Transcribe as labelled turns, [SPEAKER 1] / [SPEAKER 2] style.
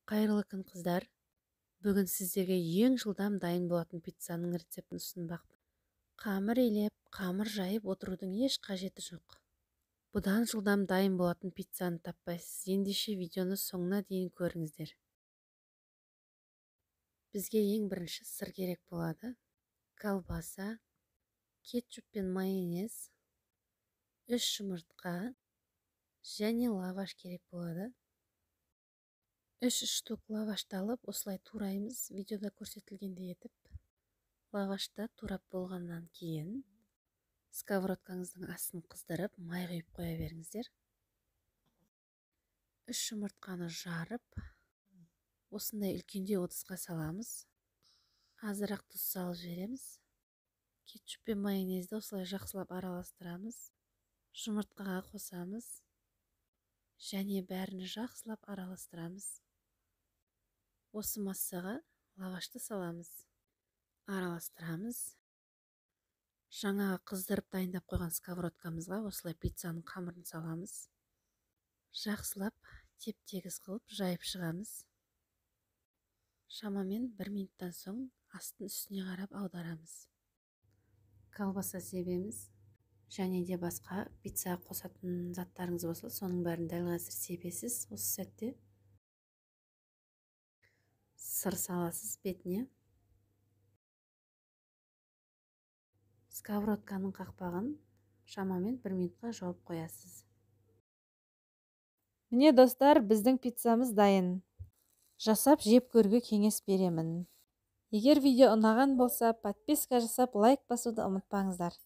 [SPEAKER 1] Қайырлы күн қыздар. Бүгін сіздерге ең жылдам дайын болатын пиццаның рецептін ұсынбақпын. Қамыр илеп, қамыр жайып отырудың еш қажеті жоқ. Бұдан жылдам дайын болатын пиццаны таппайсыз. Ендеше видеоны соңына дейін көріңіздер. Бізге ең бірінші сыр керек болады. Колбаса, кетчуп пен майонез, 3 жұмыртқа және лаваш керек болады. 3 штук лавашты алып, осылай тураймыз, видеода көрсетілгендей етіп. Лавашты турап болғаннан кейін сковородкаңыздың астын қыздырып, май құйып қоя беріңіздер. 3 жұмыртқаны жарып, осындай үлкендеу ыдысқа саламыз. Азырақ тұз салып жібереміз. Кетчуп пен майонезді осылай жақсылап араластырамыз. Жұмыртқаға қосамыз және бәрін жақсылап араластырамыз. Осы массаға лавашты саламыз. Араластырамыз. Жаңаға қыздырып дайындап қойған сковородкамызға осылай пиццаның қамырын саламыз. Жақсылап теп-тегіс қылып жайып шығамыз. Шамамен 1 минуттан соң астын үстіне қарап аударамыз. Колбаса себеміз және де басқа пиццаға қосатын заттарыңыз болса, соның бәрін дәл қазір себесіз. Осы сәтте сыр саласыз бетіне. Сковородканың қақпағын шамамен 1 минутқа жауып қоясыз.
[SPEAKER 2] Міне достар, біздің пиццамыз дайын. Жасап жеп көруге кеңес беремін. Егер видео ұнаған болса, подписка жасап лайк басуды ұмытпаңыздар.